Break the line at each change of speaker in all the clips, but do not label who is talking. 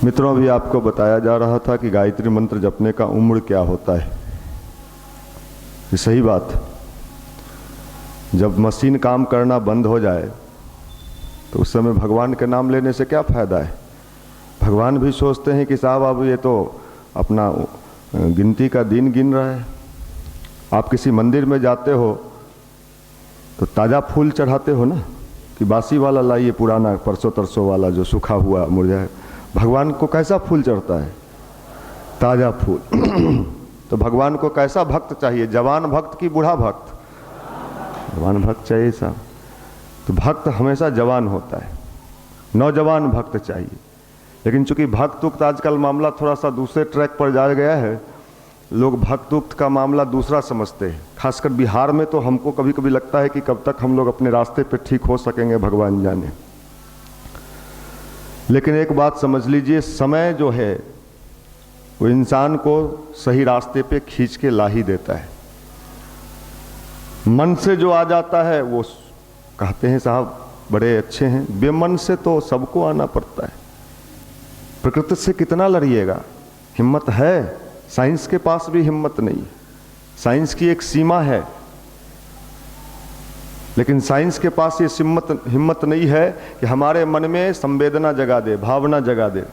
मित्रों, अभी आपको बताया जा रहा था कि गायत्री मंत्र जपने का उम्र क्या होता है। ये सही बात। जब मशीन काम करना बंद हो जाए तो उस समय भगवान के नाम लेने से क्या फ़ायदा है। भगवान भी सोचते हैं कि साहब अब ये तो अपना गिनती का दिन गिन रहा है। आप किसी मंदिर में जाते हो तो ताज़ा फूल चढ़ाते हो ना, कि बासी वाला लाइए, पुराना परसों तरसों वाला जो सूखा हुआ मुरझाया। भगवान को कैसा फूल चढ़ता है? ताज़ा फूल। तो भगवान को कैसा भक्त चाहिए? जवान भक्त की बूढ़ा भक्त? जवान भक्त चाहिए साहब। तो भक्त हमेशा जवान होता है, नौजवान भक्त चाहिए। लेकिन चूंकि भक्त उक्त आजकल मामला थोड़ा सा दूसरे ट्रैक पर जा गया है, लोग भक्त उक्त का मामला दूसरा समझते हैं। खासकर बिहार में तो हमको कभी कभी लगता है कि कब तक हम लोग अपने रास्ते पे ठीक हो सकेंगे, भगवान जाने। लेकिन एक बात समझ लीजिए, समय जो है वो इंसान को सही रास्ते पे खींच के ला ही देता है। मन से जो आ जाता है वो कहते हैं साहब बड़े अच्छे हैं, बेमन से तो सबको आना पड़ता है। प्रकृति से कितना लड़िएगा, हिम्मत है? साइंस के पास भी हिम्मत नहीं। साइंस की एक सीमा है, लेकिन साइंस के पास ये हिम्मत नहीं है कि हमारे मन में संवेदना जगा दे, भावना जगा दे।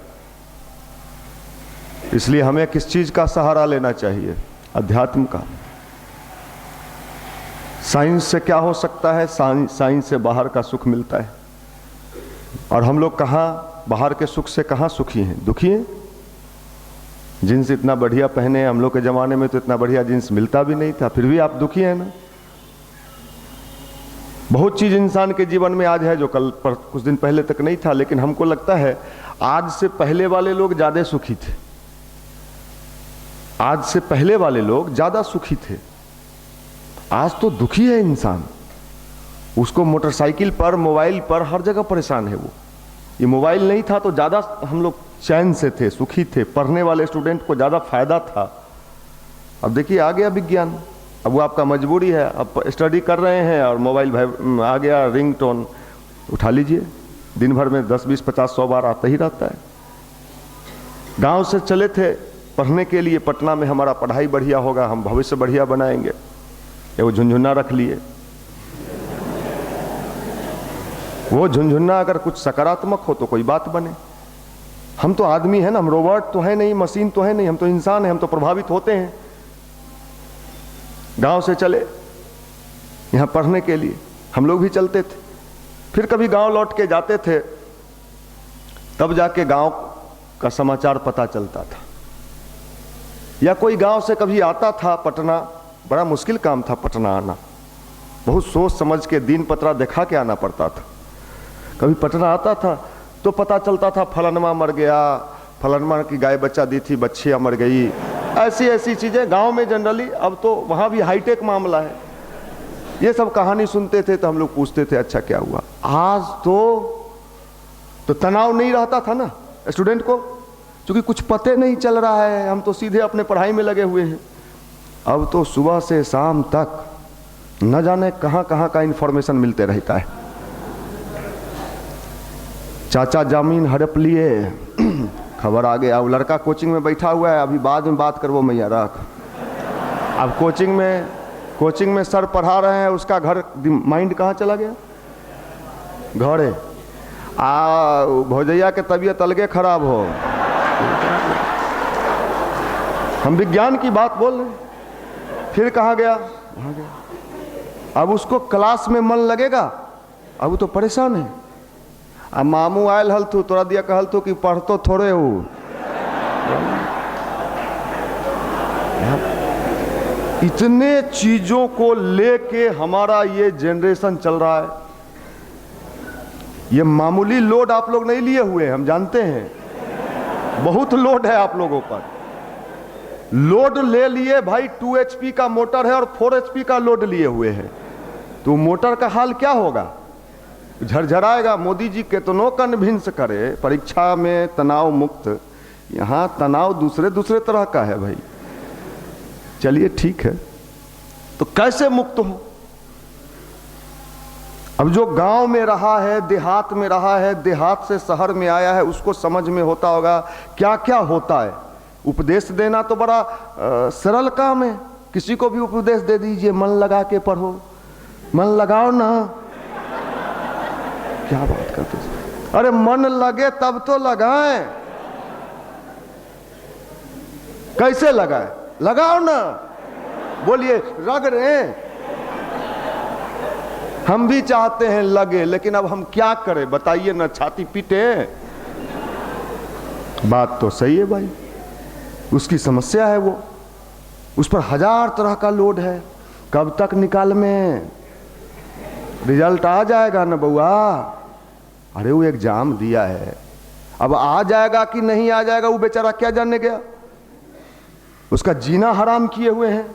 इसलिए हमें किस चीज का सहारा लेना चाहिए? अध्यात्म का। साइंस से क्या हो सकता है? साइंस से बाहर का सुख मिलता है। और हम लोग कहाँ बाहर के सुख से कहाँ सुखी हैं? दुखी हैं। जींस इतना बढ़िया पहने, हम लोग के ज़माने में तो इतना बढ़िया जींस मिलता भी नहीं था, फिर भी आप दुखी हैं ना। बहुत चीज़ इंसान के जीवन में आज है जो कल पर कुछ दिन पहले तक नहीं था। लेकिन हमको लगता है आज से पहले वाले लोग ज़्यादा सुखी थे। आज से पहले वाले लोग ज़्यादा सुखी थे। आज तो दुखी है इंसान। उसको मोटरसाइकिल पर, मोबाइल पर, हर जगह परेशान है वो। ये मोबाइल नहीं था तो ज़्यादा हम लोग चैन से थे, सुखी थे। पढ़ने वाले स्टूडेंट को ज़्यादा फायदा था। अब देखिए आ गया विज्ञान, अब वो आपका मजबूरी है। अब स्टडी कर रहे हैं और मोबाइल आ गया, रिंगटोन उठा लीजिए। दिन भर में 10, 20, 50, 100 बार आता ही रहता है। गांव से चले थे पढ़ने के लिए, पटना में हमारा पढ़ाई बढ़िया होगा, हम भविष्य बढ़िया बनाएंगे। वो झुनझुना रख लिए। वो झुनझुना अगर कुछ सकारात्मक हो तो कोई बात बने। हम तो आदमी हैं ना, हम रोबोट तो है नहीं, मशीन तो है नहीं, हम तो इंसान हैं, हम तो प्रभावित होते हैं। गांव से चले यहाँ पढ़ने के लिए, हम लोग भी चलते थे। फिर कभी गांव लौट के जाते थे, तब जाके गांव का समाचार पता चलता था। या कोई गांव से कभी आता था पटना, बड़ा मुश्किल काम था पटना आना। बहुत सोच समझ के दिन पत्रा दिखा के आना पड़ता था। कभी पटना आता था तो पता चलता था फलनमा मर गया, फलनमा की गाय बच्चा दी थी, बच्चियाँ मर गई, ऐसी ऐसी चीज़ें गांव में जनरली। अब तो वहाँ भी हाईटेक मामला है। ये सब कहानी सुनते थे तो हम लोग पूछते थे अच्छा क्या हुआ। आज तो तनाव नहीं रहता था ना स्टूडेंट को, क्योंकि कुछ पते नहीं चल रहा है, हम तो सीधे अपने पढ़ाई में लगे हुए हैं। अब तो सुबह से शाम तक न जाने कहाँ कहाँ का इन्फॉर्मेशन मिलते रहता है। चाचा जमीन हड़प लिए, खबर आ गया। अब लड़का कोचिंग में बैठा हुआ है, अभी बाद में बात कर वो मैया रख। अब कोचिंग में सर पढ़ा रहे हैं, उसका घर माइंड कहाँ चला गया? घरे भौजैया के तबीयत अलगे खराब हो। हम विज्ञान की बात बोल रहे हैं, फिर कहाँ गया? वहाँ गया। अब उसको क्लास में मन लगेगा? अब वो तो परेशान है। अब मामू आयल हल तू, तोरा दिया कहल तू कि पढ़तो थोड़े हो। इतने चीजों को लेके हमारा ये जनरेशन चल रहा है। ये मामूली लोड आप लोग नहीं लिए हुए, हम जानते हैं। बहुत लोड है आप लोगों पर। लोड ले लिए भाई, 2 HP का मोटर है और 4 HP का लोड लिए हुए हैं। तो मोटर का हाल क्या होगा? झरझराएगा। मोदी जी कितनों कन्विंस करे परीक्षा में तनाव मुक्त, यहाँ तनाव दूसरे तरह का है भाई। चलिए ठीक है, तो कैसे मुक्त हो? अब जो गांव में रहा है, देहात में रहा है, देहात से शहर में आया है, उसको समझ में होता होगा क्या क्या होता है। उपदेश देना तो बड़ा सरल काम है। किसी को भी उपदेश दे दीजिए, मन लगा के पढ़ो, मन लगाओ ना। क्या बात करते हैं? अरे मन लगे तब तो लगाएं। कैसे लगाए? लगाओ ना, बोलिए रग रहे। हम भी चाहते हैं लगे, लेकिन अब हम क्या करें बताइए ना, छाती पीटे। बात तो सही है भाई, उसकी समस्या है वो, उस पर 1000 तरह का लोड है। कब तक निकाल में? रिजल्ट आ जाएगा ना बउआ। अरे वो एग्जाम दिया है, अब आ जाएगा कि नहीं आ जाएगा वो बेचारा क्या जानने गया। उसका जीना हराम किए हुए हैं।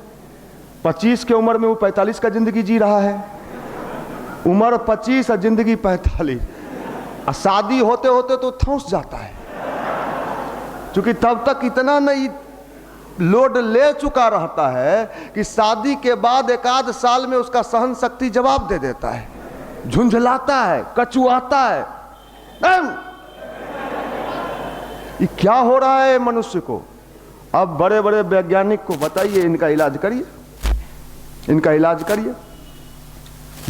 25 की उम्र में वो 45 का जिंदगी जी रहा है। उम्र 25 और जिंदगी 45। और शादी होते होते तो थौस जाता है, क्योंकि तब तक इतना नहीं लोड ले चुका रहता है कि शादी के बाद 1 आध साल में उसका सहन शक्ति जवाब दे देता है, झुंझलाता है, कचुआता है। ये क्या हो रहा है मनुष्य को? अब बड़े बड़े वैज्ञानिक को बताइए, इनका इलाज करिए, इनका इलाज करिए।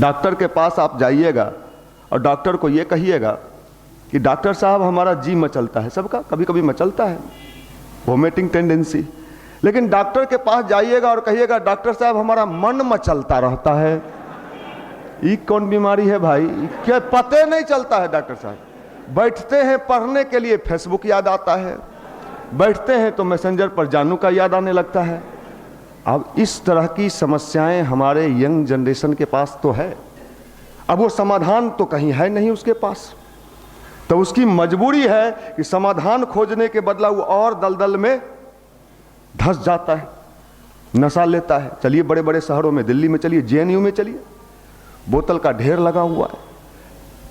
डॉक्टर के पास आप जाइएगा और डॉक्टर को ये कहिएगा कि डॉक्टर साहब हमारा जी मचलता है, सबका कभी कभी मचलता है, वोमिटिंग टेंडेंसी। लेकिन डॉक्टर के पास जाइएगा और कहिएगा डॉक्टर साहब हमारा मन मचलता रहता है। ये कौन बीमारी है भाई? क्या पते नहीं चलता है डॉक्टर साहब। बैठते हैं पढ़ने के लिए, फेसबुक याद आता है, बैठते हैं तो मैसेंजर पर जानू का याद आने लगता है। अब इस तरह की समस्याएं हमारे यंग जनरेशन के पास तो है। अब वो समाधान तो कहीं है नहीं उसके पास, तो उसकी मजबूरी है कि समाधान खोजने के बदला वो और दलदल में धंस जाता है, नशा लेता है। चलिए बड़े बड़े शहरों में, दिल्ली में चलिए, जेएनयू में चलिए, बोतल का ढेर लगा हुआ है।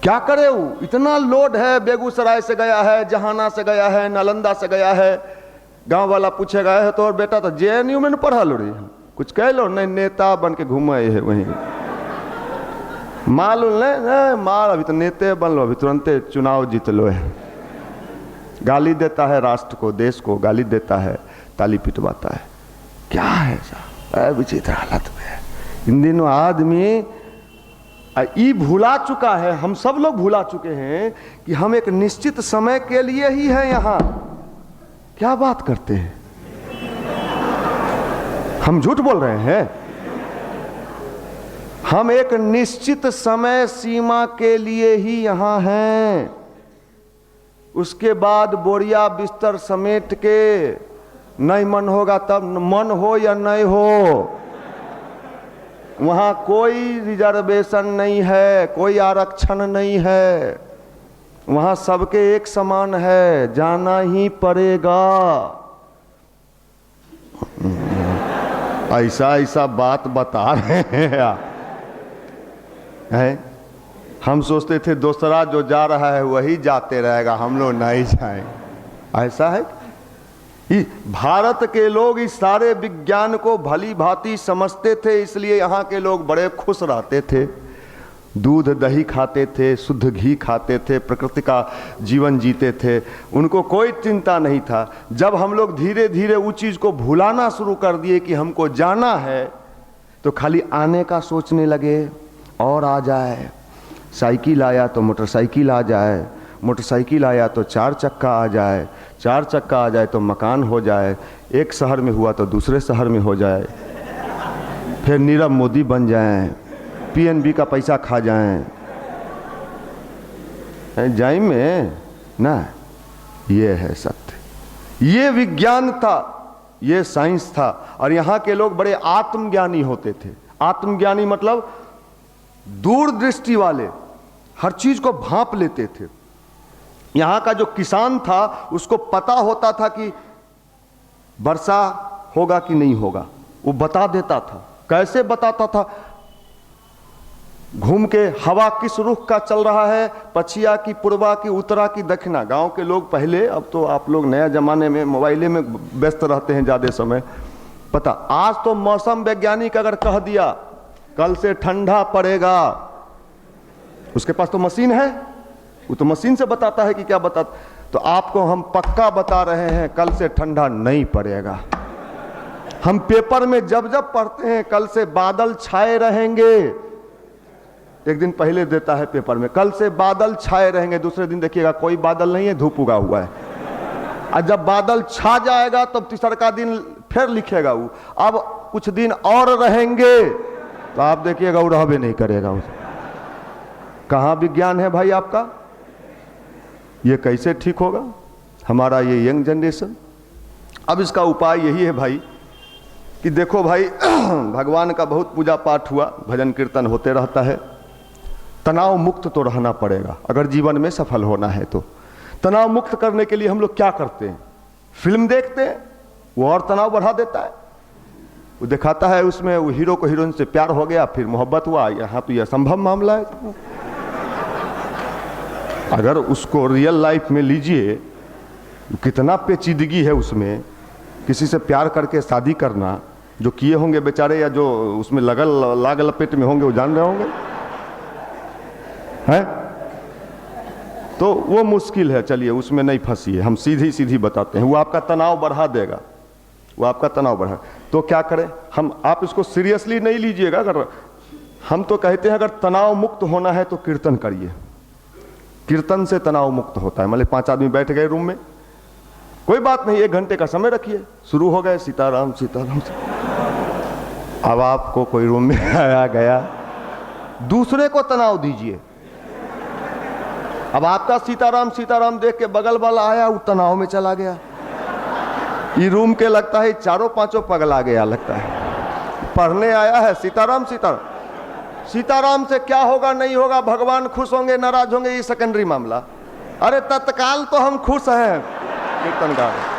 क्या करे वो? इतना लोड है। बेगूसराय से गया है, जहाना से गया है, नालंदा से गया है। गांव वाला पूछेगा है तो और बेटा तो जेएनयू में न पढ़ा लो रही, कुछ कह लो नहीं, नेता बन के घूमे है वहीं। मालूम नहीं माल, अभी तो नेते बन लो, अभी तुरंत चुनाव जीत लो है। गाली देता है राष्ट्र को, देश को गाली देता है, ताली पिटवाता है। क्या है साहब, विचित्र हालत में है इन दिनों आदमी। ये भूला चुका है, हम सब लोग भूला चुके हैं कि हम एक निश्चित समय के लिए ही हैं यहाँ। क्या बात करते हैं हम? झूठ बोल रहे हैं? हम एक निश्चित समय सीमा के लिए ही यहाँ हैं। उसके बाद बोरिया बिस्तर समेट के नहीं मन होगा तब, मन हो या नहीं हो, वहां कोई रिजर्वेशन नहीं है, कोई आरक्षण नहीं है, वहां सबके एक समान है, जाना ही पड़ेगा। ऐसा ऐसा बात बता रहे हैं। हम सोचते थे दूसरा जो जा रहा है वही जाते रहेगा, हम लोग नहीं जाएंगे। ऐसा है? भारत के लोग इस सारे विज्ञान को भली भांति समझते थे, इसलिए यहाँ के लोग बड़े खुश रहते थे। दूध दही खाते थे, शुद्ध घी खाते थे, प्रकृति का जीवन जीते थे, उनको कोई चिंता नहीं था। जब हम लोग धीरे धीरे उस चीज़ को भुलाना शुरू कर दिए कि हमको जाना है, तो खाली आने का सोचने लगे और आ जाए। साइकिल आया तो मोटरसाइकिल आ जाए, मोटरसाइकिल आया तो 4 चक्का आ जाए, 4 चक्का आ जाए तो मकान हो जाए, एक शहर में हुआ तो दूसरे शहर में हो जाए, फिर नीरव मोदी बन जाएं, पीएनबी का पैसा खा जाएं। जाई में ना, ये है सत्य, ये विज्ञान था, ये साइंस था। और यहाँ के लोग बड़े आत्मज्ञानी होते थे। आत्मज्ञानी मतलब दूरदृष्टि वाले, हर चीज को भांप लेते थे। यहाँ का जो किसान था उसको पता होता था कि वर्षा होगा कि नहीं होगा, वो बता देता था। कैसे बताता था? घूम के हवा किस रुख का चल रहा है, पछिया की, पूर्वा की, उत्तरा की, दक्षिणा। गांव के लोग पहले, अब तो आप लोग नया जमाने में मोबाइले में व्यस्त रहते हैं ज़्यादा समय, पता। आज तो मौसम वैज्ञानिक अगर कह दिया कल से ठंडा पड़ेगा, उसके पास तो मशीन है, वो तो मशीन से बताता है कि क्या बता। तो आपको हम पक्का बता रहे हैं, कल से ठंडा नहीं पड़ेगा। हम पेपर में जब जब पढ़ते हैं कल से बादल छाए रहेंगे, एक दिन पहले देता है पेपर में कल से बादल छाए रहेंगे, दूसरे दिन देखिएगा कोई बादल नहीं है, धूप उगा हुआ है। और जब बादल छा जाएगा तब तीसरा दिन फिर लिखेगा वो अब कुछ दिन और रहेंगे, तो आप देखिएगा वो रहबे नहीं करेगा। कहाँ विज्ञान है भाई आपका? ये कैसे ठीक होगा हमारा ये यंग जनरेशन? अब इसका उपाय यही है भाई कि देखो भाई भगवान का बहुत पूजा पाठ हुआ, भजन कीर्तन होते रहता है, तनाव मुक्त तो रहना पड़ेगा अगर जीवन में सफल होना है। तो तनाव मुक्त करने के लिए हम लोग क्या करते हैं? फिल्म देखते हैं, वो और तनाव बढ़ा देता है। वो दिखाता है उसमें वो हीरो को हीरोइन से प्यार हो गया, फिर मोहब्बत हुआ, यहाँ तो यह असंभव मामला है। अगर उसको रियल लाइफ में लीजिए, कितना पेचीदगी है उसमें, किसी से प्यार करके शादी करना, जो किए होंगे बेचारे या जो उसमें लाग लपेट में होंगे वो जान रहे होंगे हैं। तो वो मुश्किल है, चलिए उसमें नहीं फंसिए, हम सीधी सीधी बताते हैं, वो आपका तनाव बढ़ा देगा, वो आपका तनाव बढ़ा। तो क्या करें हम? आप इसको सीरियसली नहीं लीजिएगा। अगर हम तो कहते हैं अगर तनाव मुक्त होना है तो कीर्तन करिए, कीर्तन से तनाव मुक्त होता है। मतलब 5 आदमी बैठ गए रूम में, कोई बात नहीं, 1 घंटे का समय रखिए, शुरू हो गए सीताराम सीताराम। अब आपको कोई रूम में आया गया, दूसरे को तनाव दीजिए। अब आपका सीताराम सीताराम देख के बगल वाला आया, वो तनाव में चला गया। ये रूम के लगता है 4-5 पगला गया, लगता है पढ़ने आया है सीताराम सीताराम। सीताराम से क्या होगा नहीं होगा, भगवान खुश होंगे नाराज होंगे, ये सेकेंडरी मामला। अरे तत्काल तो हम खुश हैं कीर्तन गा रहे।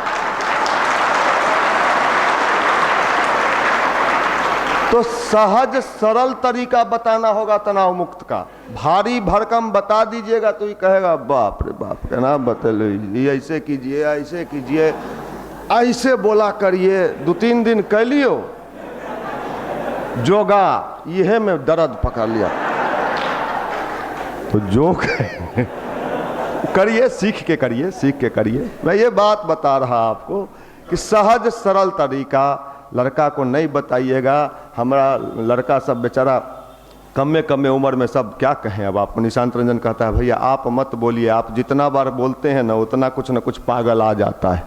तो सहज सरल तरीका बताना होगा तनाव मुक्त का। भारी भरकम बता दीजिएगा तो ये कहेगा बाप रे बाप, कहना बतलो ऐसे कीजिए ऐसे कीजिए, ऐसे बोला करिए, 2-3 दिन कर लियो जोगा, यह में दर्द पकड़ लिया। तो जो करिए, सीख के करिए, सीख के करिए। मैं ये बात बता रहा आपको कि सहज सरल तरीका लड़का को नहीं बताइएगा। हमारा लड़का सब बेचारा कम उम्र में सब क्या कहें। अब आप निशांत रंजन कहता है भैया आप मत बोलिए, आप जितना बार बोलते हैं ना उतना कुछ ना कुछ पागल आ जाता है।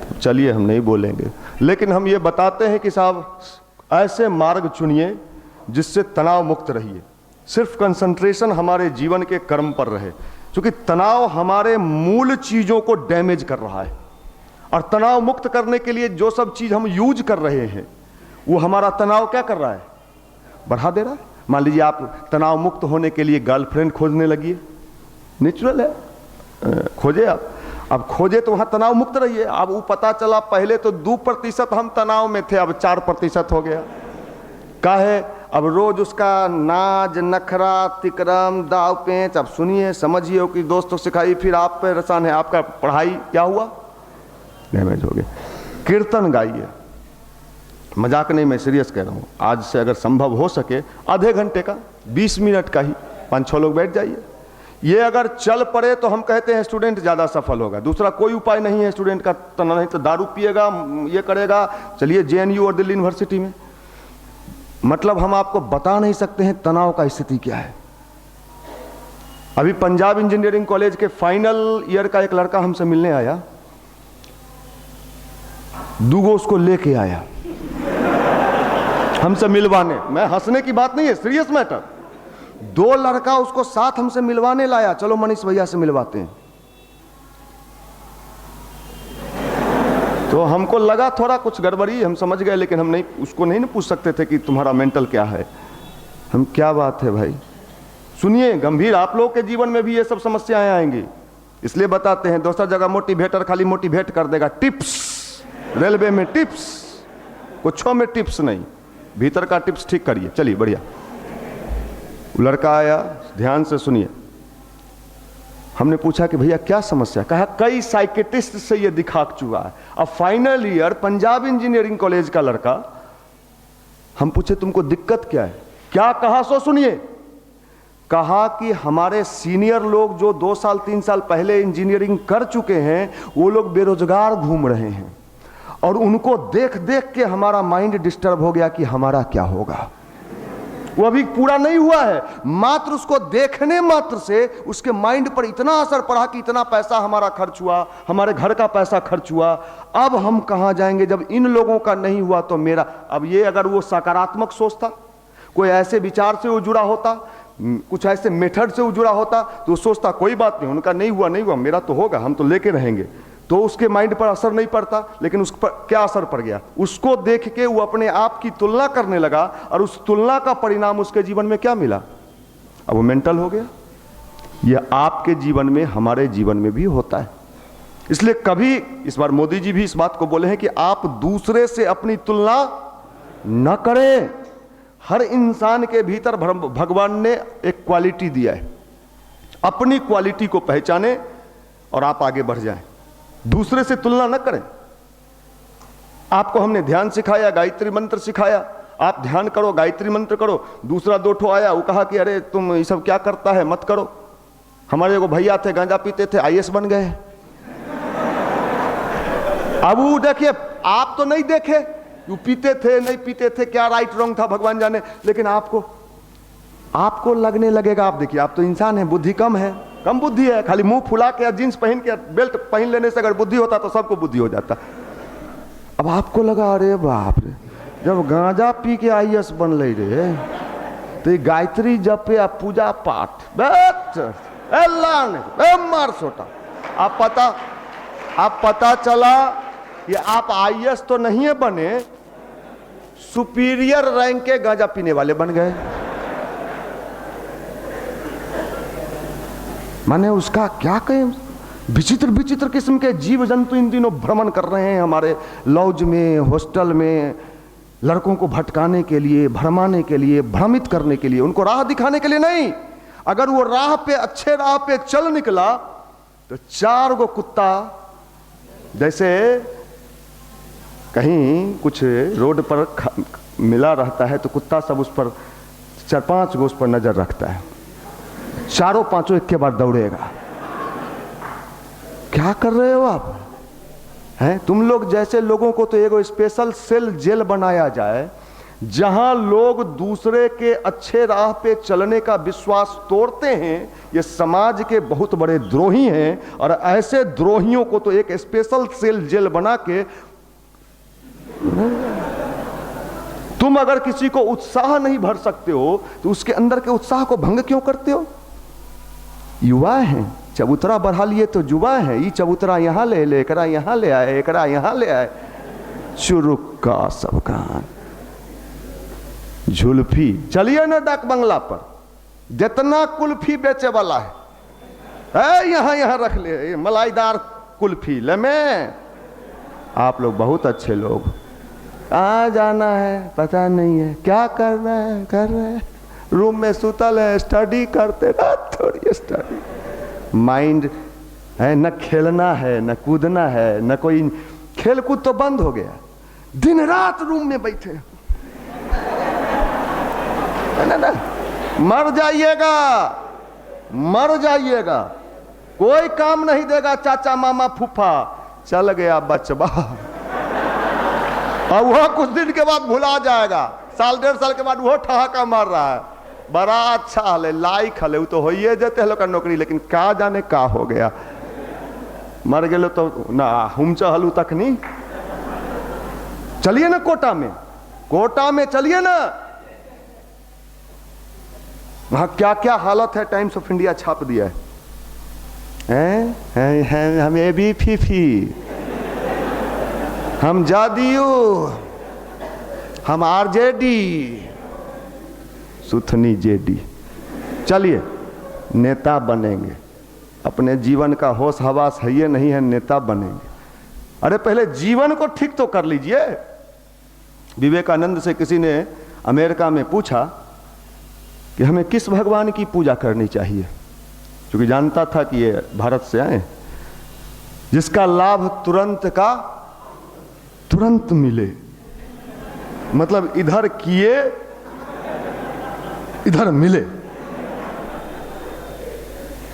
तो चलिए हम नहीं बोलेंगे, लेकिन हम ये बताते हैं कि साहब ऐसे मार्ग चुनिए जिससे तनाव मुक्त रहिए। सिर्फ कंसंट्रेशन हमारे जीवन के कर्म पर रहे, क्योंकि तनाव हमारे मूल चीजों को डैमेज कर रहा है। और तनाव मुक्त करने के लिए जो सब चीज हम यूज कर रहे हैं वो हमारा तनाव क्या कर रहा है? बढ़ा दे रहा है। मान लीजिए आप तनाव मुक्त होने के लिए गर्लफ्रेंड खोजने लगिए, नेचुरल है, खोजे आप। अब खोजे तो वहां तनाव मुक्त रहिए। अब वो पता चला पहले तो 2% हम तनाव में थे, अब 4% हो गया। काहे? अब रोज उसका नाज नखरा तिकरम दाव पेंच। अब सुनिए समझिए कि दोस्तों सिखाई, फिर आप पे रसान है, आपका पढ़ाई क्या हुआ? डैमेज हो गया। कीर्तन गाइए, मजाक नहीं, मैं सीरियस कह रहा हूँ। आज से अगर संभव हो सके आधे घंटे का, 20 मिनट का ही, 5-6 लोग बैठ जाइए। ये अगर चल पड़े तो हम कहते हैं स्टूडेंट ज़्यादा सफल होगा। दूसरा कोई उपाय नहीं है स्टूडेंट का, तो नहीं तो दारू पिएगा, ये करेगा। चलिए JNU और दिल्ली यूनिवर्सिटी में, मतलब हम आपको बता नहीं सकते हैं तनाव का स्थिति क्या है। अभी पंजाब इंजीनियरिंग कॉलेज के फाइनल ईयर का एक लड़का हमसे मिलने आया, 2 उसको लेके आया हमसे मिलवाने। मैं हंसने की बात नहीं है, सीरियस मैटर। 2 लड़का उसको साथ हमसे मिलवाने लाया, चलो मनीष भैया से मिलवाते हैं। तो हमको लगा थोड़ा कुछ गड़बड़ी, हम समझ गए, लेकिन हम नहीं उसको नहीं पूछ सकते थे कि तुम्हारा मेंटल क्या है। हम क्या बात है भाई, सुनिए गंभीर, आप लोगों के जीवन में भी ये सब समस्याएं आएंगी, इसलिए बताते हैं। दूसरा जगह मोटिवेटर खाली मोटिवेट कर देगा, टिप्स, रेलवे में टिप्स, कुछों में टिप्स नहीं, भीतर का टिप्स ठीक करिए। चलिए बढ़िया। लड़का आया, ध्यान से सुनिए। हमने पूछा कि भैया क्या समस्या? कहा कई साइकेट्रिस्ट से ये दिखा चुका है। अब final year Punjab engineering college का लड़का, हम पूछे तुमको दिक्कत क्या है? क्या कहा सो सुनिए। कहा कि हमारे सीनियर लोग जो 2 साल 3 साल पहले इंजीनियरिंग कर चुके हैं वो लोग बेरोजगार घूम रहे हैं, और उनको देख देख के हमारा माइंड डिस्टर्ब हो गया कि हमारा क्या होगा। वो अभी पूरा नहीं हुआ है, मात्र उसको देखने मात्र से उसके माइंड पर इतना असर पड़ा कि इतना पैसा हमारा खर्च हुआ, हमारे घर का पैसा खर्च हुआ, अब हम कहां जाएंगे जब इन लोगों का नहीं हुआ तो मेरा। अब ये अगर वो सकारात्मक सोचता, कोई ऐसे विचार से वो जुड़ा होता, कुछ ऐसे मेथड से वो जुड़ा होता, तो सोचता कोई बात नहीं, उनका नहीं हुआ मेरा तो होगा, हम तो लेके रहेंगे, तो उसके माइंड पर असर नहीं पड़ता। लेकिन उस पर क्या असर पड़ गया, उसको देख के वो अपने आप की तुलना करने लगा, और उस तुलना का परिणाम उसके जीवन में क्या मिला, अब वो मेंटल हो गया। ये आपके जीवन में, हमारे जीवन में भी होता है। इसलिए कभी, इस बार मोदी जी भी इस बात को बोले हैं कि आप दूसरे से अपनी तुलना न करें। हर इंसान के भीतर भगवान ने एक क्वालिटी दिया है, अपनी क्वालिटी को पहचाने और आप आगे बढ़ जाएं, दूसरे से तुलना न करें। आपको हमने ध्यान सिखाया, गायत्री मंत्र सिखाया, आप ध्यान करो, गायत्री मंत्र करो। दूसरा 2 ठो आया, वो कहा कि अरे तुम ये सब क्या करता है, मत करो। हमारे एगो भैया थे, गांजा पीते थे, IAS बन गए। अब वो देखिए, आप तो नहीं देखे वो पीते थे नहीं पीते थे, क्या राइट रॉन्ग था भगवान जाने, लेकिन आपको लगने लगेगा। आप देखिए, आप तो इंसान है, बुद्धि कम है, कम बुद्धि है, खाली मुंह फुला के जींस पहन के बेल्ट पहन लेने से अगर बुद्धि होता तो सबको बुद्धि हो जाता। अब आपको लगा अरे बाप रे, जब गांजा पी के IAS बन ले रे, तो ये गायत्री जप या पूजा पाठ मार सोटा। आप पता चला कि आप IAS तो नहीं है बने, सुपीरियर रैंक के गांजा पीने वाले बन गए। माने उसका क्या कहें, विचित्र विचित्र किस्म के जीव जंतु इन दिनों भ्रमण कर रहे हैं हमारे लॉज में, हॉस्टल में, लड़कों को भटकाने के लिए, भरमाने के लिए, भ्रमित करने के लिए, उनको राह दिखाने के लिए नहीं। अगर वो राह पे, अच्छे राह पे चल निकला तो 4 गो कुत्ता, जैसे कहीं कुछ रोड पर मिला रहता है तो कुत्ता सब उस पर 4-5 गो उस पर नजर रखता है, 4-5 एक के बाद दौड़ेगा। क्या कर रहे हो आप हैं? तुम लोग जैसे लोगों को तो एक स्पेशल सेल जेल बनाया जाए, जहां लोग दूसरे के अच्छे राह पे चलने का विश्वास तोड़ते हैं। ये समाज के बहुत बड़े द्रोही हैं, और ऐसे द्रोहियों को तो एक स्पेशल सेल जेल बना के, तुम अगर किसी को उत्साह नहीं भर सकते हो तो उसके अंदर के उत्साह को भंग क्यों करते हो? युवा हैं, चबूतरा बढ़ा लिए तो युवा है, ये चबूतरा यहाँ ले ले, एकरा यहाँ ले आए, एकरा यहाँ ले आए, चुरुक्का सबका झुल्फी। चलिए ना डाक बंगला पर, जितना कुल्फी बेचे वाला है यहाँ रख ले, मलाईदार कुल्फी ले में। आप लोग बहुत अच्छे लोग, कहाँ जाना है पता नहीं है, क्या करना है कर रहे हैं, रूम में सुतल है, स्टडी करते ना, थोड़ी स्टडी। माइंड है न, खेलना है न कूदना है, न कोई खेल कूद तो बंद हो गया, दिन रात रूम में बैठे। ना, मर जाइएगा, मर जाइएगा, कोई काम नहीं देगा चाचा मामा फूफा, चल गया बचबा, और वह कुछ दिन के बाद भुला जाएगा, 1-1.5 साल के बाद वो ठहाका मार रहा है, बड़ा अच्छा हले, लाइक हले, वो तो हो ही जाते हैं लोग का नौकरी, लेकिन का जाने का हो गया, मर गए तो ना हम चहलू तक नहीं। चलिए ना कोटा में चलिए ना, वहां क्या क्या हालत है, टाइम्स ऑफ इंडिया छाप दिया है, हम ABPP, हम JDU, हम RJD, सुथनी JD। चलिए नेता बनेंगे, अपने जीवन का होश हवास है ये नहीं है, नेता बनेंगे। अरे पहले जीवन को ठीक तो कर लीजिए। विवेकानंद से किसी ने अमेरिका में पूछा कि हमें किस भगवान की पूजा करनी चाहिए, क्योंकि जानता था कि ये भारत से आए, जिसका लाभ तुरंत का तुरंत मिले, मतलब इधर किए इधर मिले।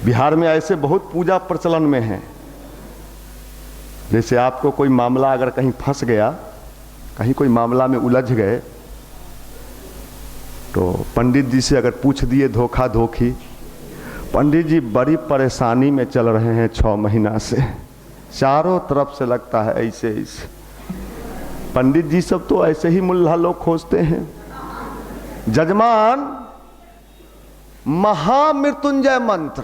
बिहार में ऐसे बहुत पूजा प्रचलन में है। जैसे आपको कोई मामला अगर कहीं फंस गया, कहीं कोई मामला में उलझ गए, तो पंडित जी से अगर पूछ दिए धोखा धोखी, पंडित जी बड़ी परेशानी में चल रहे हैं 6 महीना से, चारों तरफ से लगता है ऐसे ऐसे। पंडित जी सब तो ऐसे ही मुल्ला लोग खोजते हैं। जजमान, महामृत्युंजय मंत्र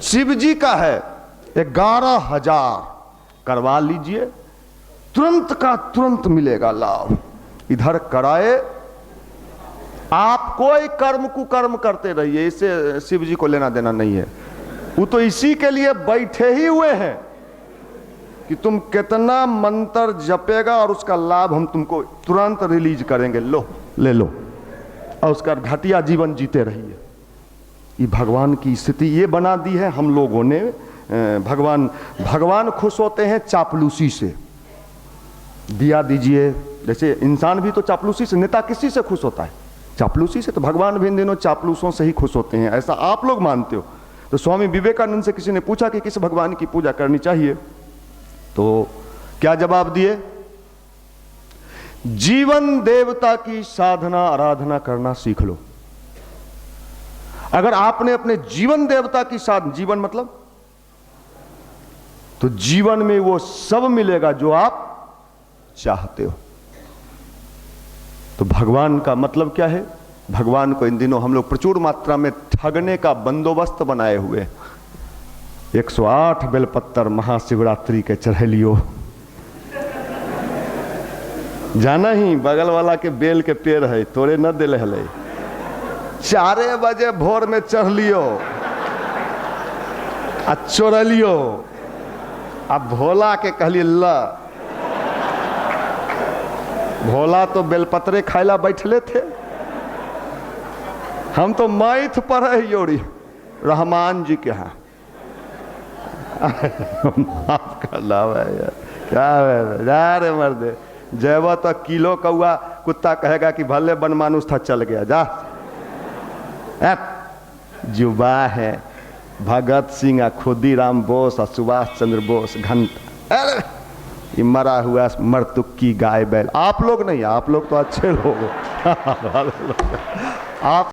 शिव जी का है, 11,000 करवा लीजिए, तुरंत का तुरंत मिलेगा लाभ। इधर कराए, आप कोई कर्म कुकर्म करते रहिए, इससे शिव जी को लेना देना नहीं है। वो तो इसी के लिए बैठे ही हुए हैं कि तुम कितना मंत्र जपेगा और उसका लाभ हम तुमको तुरंत रिलीज करेंगे, लो ले लो, और उसका घटिया जीवन जीते रहिए। ये भगवान की स्थिति ये बना दी है हम लोगों ने। भगवान खुश होते हैं चापलूसी से। दिया दीजिए, जैसे इंसान भी तो चापलूसी से, नेता किसी से खुश होता है? चापलूसी से। तो भगवान भी इन दिनों चापलूसों से ही खुश होते हैं, ऐसा आप लोग मानते हो। तो स्वामी विवेकानंद से किसी ने पूछा कि किस भगवान की पूजा करनी चाहिए, तो क्या जवाब दिए? जीवन देवता की साधना आराधना करना सीख लो। अगर आपने अपने जीवन देवता की साधना, जीवन मतलब तो जीवन में वो सब मिलेगा जो आप चाहते हो। तो भगवान का मतलब क्या है? भगवान को इन दिनों हम लोग प्रचुर मात्रा में ठगने का बंदोबस्त बनाए हुए। 108 बेलपत्तर महाशिवरात्रि के चढ़ेलियो, जाना ही बगल वाला के बेल के पेड़ है, तोड़े न दिले हले, 4 बजे भोर में चढ़ लियो आ चोरलियो। अब भोला के कहलिए ला, भोला तो बेलपत्रे खाइला बैठले थे, हम तो मैथ पढ़े योड़ी रहमान जी के यहाँ। माफ कर लाओ यार, क्या है जा रे मर्दे, जैवा तो किलो कौआ कुत्ता कहेगा कि भले बनमानुस था चल गया, जा। जुबा है भगत सिंह, खुदीराम बोस और सुभाष चंद्र बोस, घंटा। अरे मरा हुआ मरतुक्की गाय बैल। आप लोग नहीं, आप लोग तो अच्छे लोग आप